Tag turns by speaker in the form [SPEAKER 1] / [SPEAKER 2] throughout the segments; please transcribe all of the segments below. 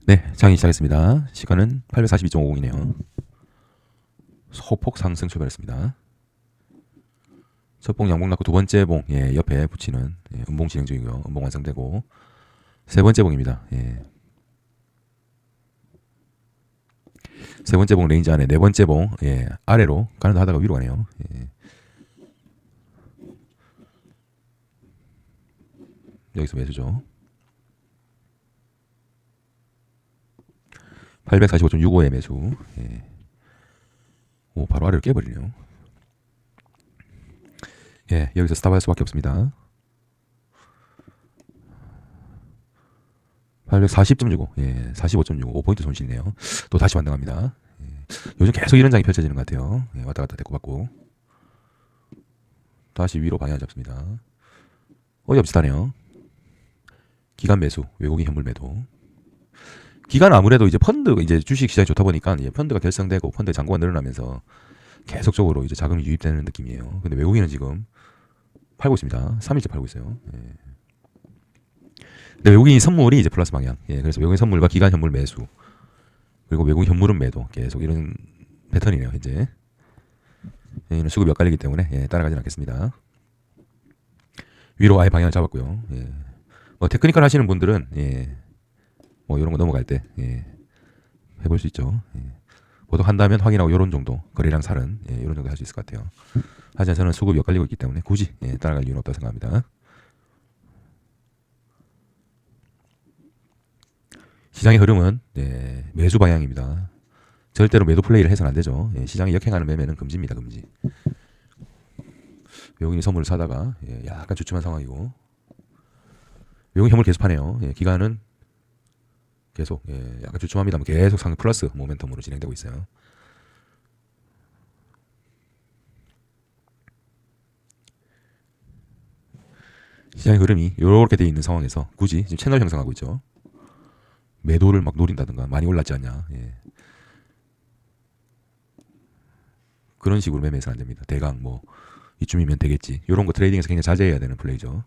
[SPEAKER 1] 네, 장이 시작했습니다. 시간은 842.50이네요. 소폭 상승 출발했습니다. 첫 봉 양봉 났고 두 번째 봉 옆에 붙이는 음봉 진행 중이고요. 음봉 완성되고 세 번째 봉입니다. 세 번째 봉 레인지 안에 네 번째 봉 아래로 가는 듯 하다가 위로 가네요. 여기서 매수죠. 845.65의 매수. 오, 바로 아래로 깨버리네요. 여기서 스탑할 수밖에 없습니다. 840.65, 45.65, 5포인트 손실이네요. 또 다시 반등합니다. 요즘 계속 이런 장이 펼쳐지는 것 같아요. 왔다 갔다 대꾸받고 다시 위로 방향 잡습니다. 어이없지다네요. 기간 매수, 외국인 현물 매도. 기간 아무래도 이제 펀드 이제 주식 시장이 좋다 보니까 이제 펀드가 결성되고 펀드 잔고가 늘어나면서 계속적으로 이제 자금이 유입되는 느낌이에요. 근데 외국인은 지금 팔고 있습니다. 3일째 팔고 있어요. 근데 외국인 선물이 이제 플러스 방향. 그래서 외국인 선물과 기간 현물 매수 그리고 외국인 현물은 매도 계속 이런 패턴이네요. 현재 여기는 수급이 엇갈리기 때문에 따라가진 않겠습니다. 위로 아예 방향을 잡았고요. 뭐 테크니컬 하시는 분들은 뭐 이런 거 넘어갈 때 해볼 수 있죠. 보통 한다면 확인하고 이런 정도 거래량 살은 이런 정도 할 수 있을 것 같아요. 하지만 저는 수급이 엇갈리고 있기 때문에 굳이 따라갈 이유는 없다고 생각합니다. 시장의 흐름은 매수 방향입니다. 절대로 매도 플레이를 해서는 안 되죠. 시장이 역행하는 매매는 금지입니다. 금지. 외국인이 선물을 사다가 약간 주춤한 상황이고 외국인 현물 계속 파네요. 기간은 계속 약간 주춤합니다만 계속 상승 플러스 모멘텀으로 진행되고 있어요. 시장의 흐름이 이렇게 돼 있는 상황에서 굳이 지금 채널 형성하고 있죠. 매도를 막 노린다든가 많이 올랐지 않냐. 그런 식으로 매매해서는 안 됩니다. 대강 뭐 이쯤이면 되겠지. 이런 거 트레이딩에서 굉장히 자제해야 되는 플레이죠.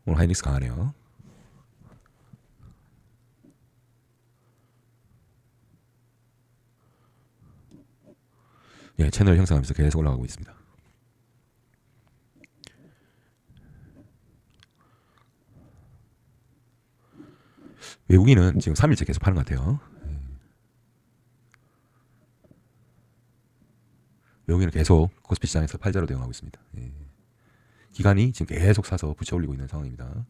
[SPEAKER 1] 오늘 하이닉스 강하네요. 채널 형성하면서 계속 올라가고 있습니다. 외국인은 지금 3일째 계속 파는 것 같아요. 외국인은 계속 코스피 시장에서 팔자로 대응하고 있습니다. 기간이 지금 계속 사서 붙여 올리고 있는 상황입니다.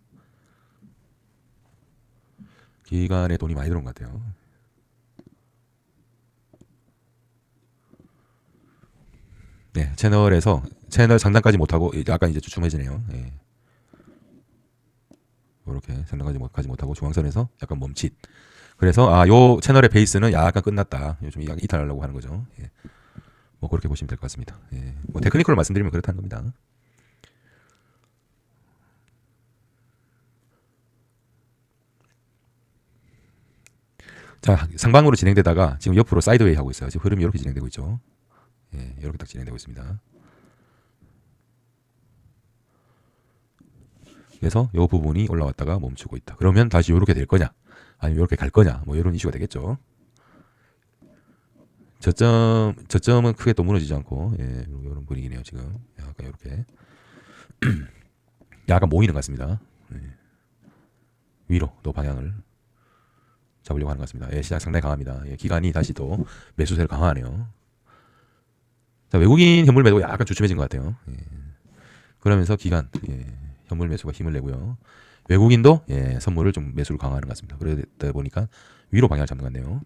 [SPEAKER 1] 기간에 돈이 많이 들어온 것 같아요. 채널에서 채널 상단까지 못하고 약간 이제 주춤해지네요. 이렇게 상단까지 못하고 중앙선에서 약간 멈칫. 그래서 요 채널의 베이스는 약간 끝났다. 요즘 이탈하려고 하는 거죠. 뭐 그렇게 보시면 될 것 같습니다. 뭐 테크니컬로 말씀드리면 그렇다는 겁니다. 자, 상방으로 진행되다가 지금 옆으로 사이드웨이 하고 있어요. 지금 흐름이 이렇게 진행되고 있죠. 이렇게 딱 진행되고 있습니다. 그래서 이 부분이 올라왔다가 멈추고 있다. 그러면 다시 이렇게 될 거냐? 아니면 이렇게 갈 거냐? 뭐 이런 이슈가 되겠죠. 저점은 크게 또 무너지지 않고 이런 분위기네요. 지금 약간 이렇게 약간 모이는 것 같습니다. 위로 또 방향을 잡으려고 하는 것 같습니다. 시장 상당히 강합니다. 기간이 다시 또 매수세를 강화하네요. 자, 외국인 현물 매도가 약간 주춤해진 것 같아요. 그러면서 기간 현물 매수가 힘을 내고요. 외국인도 선물을 좀 매수를 강화하는 것 같습니다. 그러다 보니까 위로 방향을 잡는 것 같네요.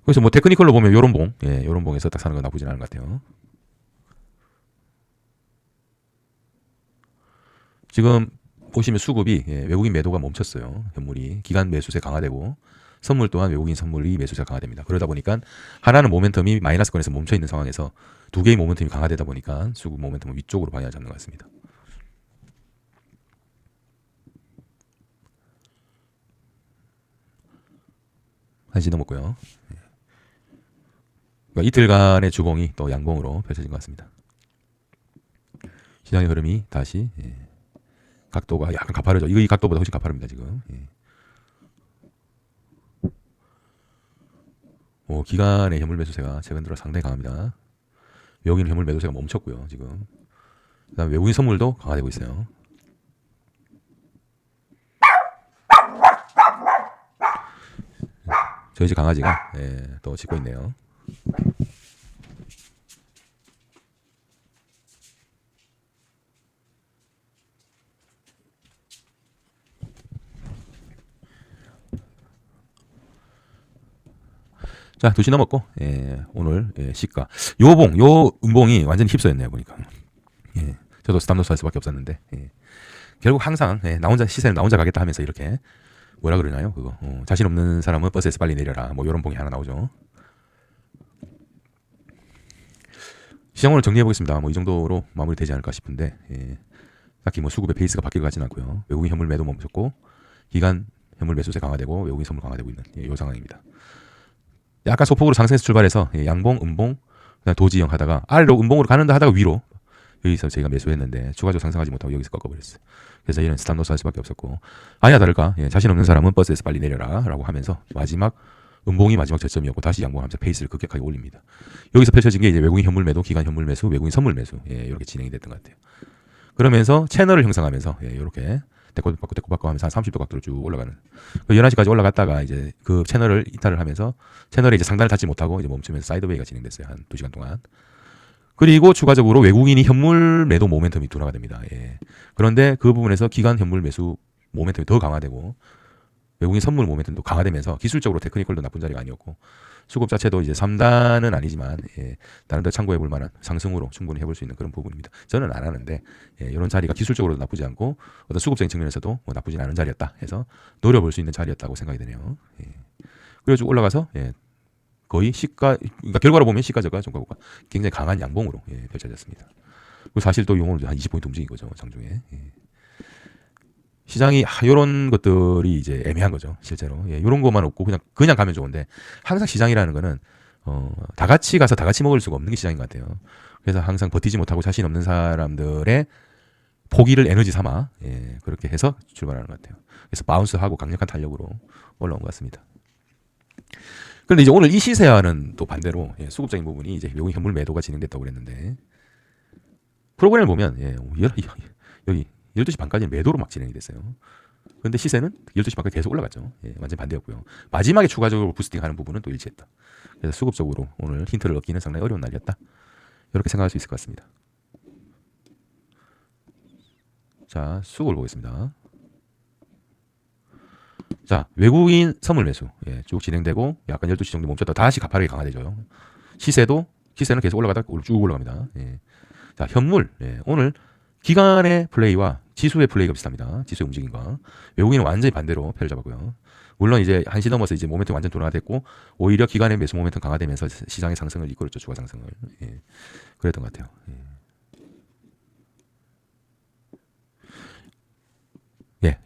[SPEAKER 1] 그래서 뭐 테크니컬로 보면 요런 봉, 요런 봉에서 딱 사는 건 나쁘진 않은 것 같아요. 지금 보시면 수급이 외국인 매도가 멈췄어요. 현물이 기간 매수세 강화되고 선물 또한 외국인 선물이 매수세가 강화됩니다. 그러다 보니까 하나는 모멘텀이 마이너스권에서 멈춰 있는 상황에서 두 개의 모멘텀이 강화되다 보니까 수급 모멘텀은 위쪽으로 방향을 잡는 것 같습니다. 한시 넘었고요. 그러니까 이틀간의 주봉이 또 양봉으로 펼쳐진 것 같습니다. 시장의 흐름이 다시 각도가 약간 가파르죠. 이거 이 각도보다 훨씬 가파릅니다 지금. 기간의 현물 매수세가 최근 들어 상당히 강합니다. 외국인 현물 매도세가 멈췄고요 지금. 그다음 외국인 선물도 강화되고 있어요. 저희 집 강아지가 또 짖고 있네요. 자, 2시 넘었고, 오늘, 시가. 요 음봉이 완전히 휩싸였네요, 보니까. 저도 스탑로스 할 수밖에 없었는데, 결국 항상, 나 혼자, 시세는 나 혼자 가겠다 하면서 이렇게, 뭐라 그러나요, 그거. 자신 없는 사람은 버스에서 빨리 내려라. 뭐, 요런 봉이 하나 나오죠. 시장 오늘 정리해보겠습니다. 뭐, 이 정도로 마무리 되지 않을까 싶은데, 딱히 뭐, 수급의 페이스가 바뀔 것 같지는 않고요. 외국인 현물 매도 멈췄고, 기간 현물 매수세 강화되고, 외국인 선물 강화되고 있는, 요 상황입니다. 약간 소폭으로 상승해서 출발해서 양봉, 음봉, 그냥 도지형 하다가 아래로 음봉으로 가는다 하다가 위로 여기서 저희가 매수했는데 추가적으로 상승하지 못하고 여기서 꺾어버렸어요. 그래서 이런 스탑로스 할 수밖에 없었고 아니야 다를까 자신 없는 사람은 버스에서 빨리 내려라 라고 하면서 마지막 음봉이 마지막 저점이었고 다시 양봉하면서 페이스를 급격하게 올립니다. 여기서 펼쳐진 게 이제 외국인 현물 매도, 기간 현물 매수, 외국인 선물 매수 이렇게 진행이 됐던 것 같아요. 그러면서 채널을 형성하면서 이렇게 데코 받고 하면서 한 30도 각도로 쭉 올라가는 11시까지 올라갔다가 이제 그 채널을 이탈을 하면서 채널에 이제 상단을 닿지 못하고 이제 멈추면서 사이드웨이가 진행됐어요. 한 2시간 동안. 그리고 추가적으로 외국인이 현물 매도 모멘텀이 둔화가 됩니다. 그런데 그 부분에서 기간 현물 매수 모멘텀이 더 강화되고 외국인 선물 모멘텀도 강화되면서 기술적으로 테크니컬도 나쁜 자리가 아니었고 수급 자체도 이제 3단은 아니지만 다른 데 참고해 볼 만한 상승으로 충분히 해볼 수 있는 그런 부분입니다. 저는 안 하는데 이런 자리가 기술적으로도 나쁘지 않고 어떤 수급적인 측면에서도 뭐 나쁘진 않은 자리였다 해서 노려볼 수 있는 자리였다고 생각이 되네요. 그리고 쭉 올라가서 거의 시가 그러니까 결과로 보면 시가 저가 종가가 굉장히 강한 양봉으로 펼쳐졌습니다. 그리고 사실 또 용어로 한 20포인트 움직인 거죠 장중에. 시장이 이런 것들이 이제 애매한 거죠 실제로. 이런 것만 없고 그냥 가면 좋은데 항상 시장이라는 거는 다 같이 가서 다 같이 먹을 수가 없는 게 시장인 것 같아요. 그래서 항상 버티지 못하고 자신 없는 사람들의 포기를 에너지 삼아 그렇게 해서 출발하는 것 같아요. 그래서 바운스하고 강력한 탄력으로 올라온 것 같습니다. 그런데 이제 오늘 이 시세와는 또 반대로 수급적인 부분이 이제 외국인 현물 매도가 진행됐다고 그랬는데 프로그램을 보면 여기 12시 반까지는 매도로 막 진행이 됐어요. 그런데 시세는 12시 반까지 계속 올라갔죠. 완전 반대였고요. 마지막에 추가적으로 부스팅하는 부분은 또 일치했다. 그래서 수급적으로 오늘 힌트를 얻기는 상당히 어려운 날이었다. 이렇게 생각할 수 있을 것 같습니다. 자, 수급을 보겠습니다. 자, 외국인 선물 매수 쭉 진행되고 약간 12시 정도 멈췄다 다시 가파르게 강화되죠. 시세는 계속 올라가다 쭉 올라갑니다. 자, 현물 오늘 기간의 플레이와 지수의 플레이가 비슷합니다. 지수의 움직임과 외국인은 완전히 반대로 표를 잡았고요. 물론 이제 1시 넘어서 이제 모멘텀 완전 둔화됐고 오히려 기간의 매수 모멘텀 강화되면서 시장의 상승을 이끌었죠. 추가 상승을. 그랬던 것 같아요.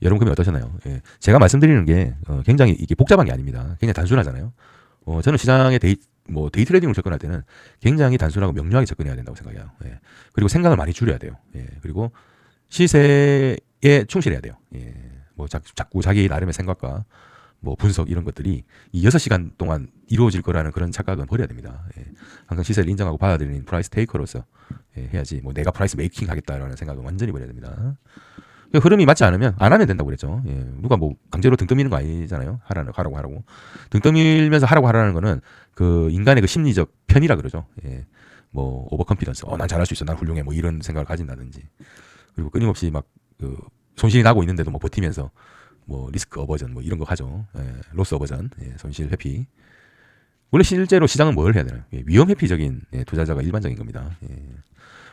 [SPEAKER 1] 여러분 그러면 어떠셨나요? 제가 말씀드리는 게 굉장히 이게 복잡한 게 아닙니다. 굉장히 단순하잖아요. 저는 시장의 데이 트레이딩을 접근할 때는 굉장히 단순하고 명료하게 접근해야 된다고 생각해요. 그리고 생각을 많이 줄여야 돼요. 그리고 시세에 충실해야 돼요. 뭐 자꾸 자기 나름의 생각과 뭐 분석 이런 것들이 이 6시간 동안 이루어질 거라는 그런 착각은 버려야 됩니다. 항상 시세를 인정하고 받아들이는 프라이스 테이커로서 해야지 뭐 내가 프라이스 메이킹 하겠다라는 생각은 완전히 버려야 됩니다. 흐름이 맞지 않으면 안 하면 된다고 그랬죠. 누가 뭐 강제로 등 떠미는 거 아니잖아요. 하라고. 등 떠밀면서 하라는 거는 그 인간의 그 심리적 편이라 그러죠. 뭐 오버컨피던스. 난 잘할 수 있어. 난 훌륭해. 뭐 이런 생각을 가진다든지. 그리고 끊임없이 막 그 손실이 나고 있는데도 뭐 버티면서 뭐 리스크 어버전 뭐 이런 거 하죠. 로스 어버전. 손실 회피. 원래 실제로 시장은 뭘 해야 되나요? 위험 회피적인 투자자가 일반적인 겁니다.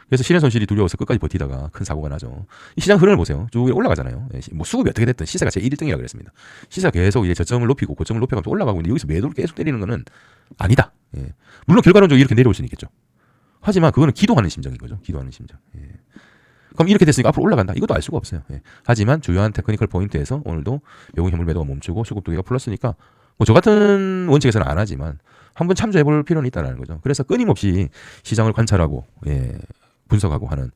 [SPEAKER 1] 그래서 실현 손실이 두려워서 끝까지 버티다가 큰 사고가 나죠. 이 시장 흐름을 보세요. 쭉 올라가잖아요. 뭐 수급이 어떻게 됐든 시세가 제 1등이라고 그랬습니다. 시세가 계속 이제 저점을 높이고 고점을 높여가면서 올라가고 있는데 여기서 매도를 계속 때리는 거는 아니다. 물론 결과론적으로 이렇게 내려올 수는 있겠죠. 하지만 그거는 기도하는 심정인 거죠. 기도하는 심정. 그럼 이렇게 됐으니까 앞으로 올라간다. 이것도 알 수가 없어요. 하지만 주요한 테크니컬 포인트에서 오늘도 외국인 현물 매도가 멈추고 수급 두개가 플러스니까 뭐 저 같은 원칙에서는 안 하지만 한번 참조해볼 필요는 있다는 거죠. 그래서 끊임없이 시장을 관찰하고 분석하고 하는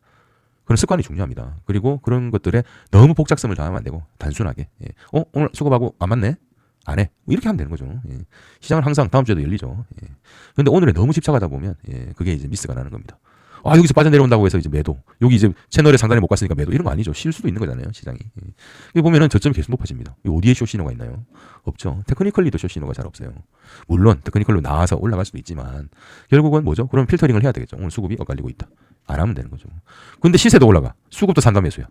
[SPEAKER 1] 그런 습관이 중요합니다. 그리고 그런 것들에 너무 복잡성을 더하면 안 되고 단순하게 오늘 수급하고 안 맞네? 안 해. 뭐 이렇게 하면 되는 거죠. 예. 시장은 항상 다음 주에도 열리죠. 예. 그런데 오늘에 너무 집착하다 보면 그게 이제 미스가 나는 겁니다. 아 여기서 빠져내려온다고 해서 이제 매도, 여기 이제 채널의 상단에 못 갔으니까 매도, 이런 거 아니죠. 쉴 수도 있는 거잖아요, 시장이. 여기 보면은 저점이 계속 높아집니다. 어디에 숏 신호가 있나요? 없죠. 테크니컬리도 숏 신호가 잘 없어요. 물론 테크니컬로 나와서 올라갈 수도 있지만 결국은 뭐죠? 그럼 필터링을 해야 되겠죠. 오늘 수급이 엇갈리고 있다, 안 하면 되는 거죠. 근데 시세도 올라가, 수급도 상가 매수야.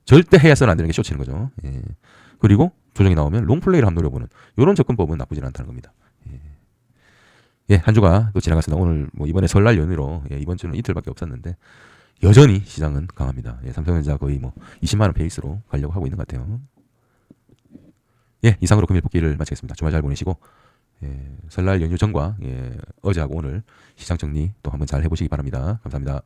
[SPEAKER 1] 절대 해야서는 안 되는 게 숏 치는 거죠. 예. 그리고 조정이 나오면 롱플레이를 한번 노려보는 이런 접근법은 나쁘지 않다는 겁니다. 예, 한 주가 또 지나갔습니다. 오늘 뭐 이번에 설날 연휴로 이번 주는 이틀밖에 없었는데 여전히 시장은 강합니다. 삼성전자 거의 뭐 20만 원 페이스로 가려고 하고 있는 것 같아요. 예, 이상으로 금일 뽑기를 마치겠습니다. 주말 잘 보내시고 설날 연휴 전과 어제하고 오늘 시장 정리 또 한번 잘 해보시기 바랍니다. 감사합니다.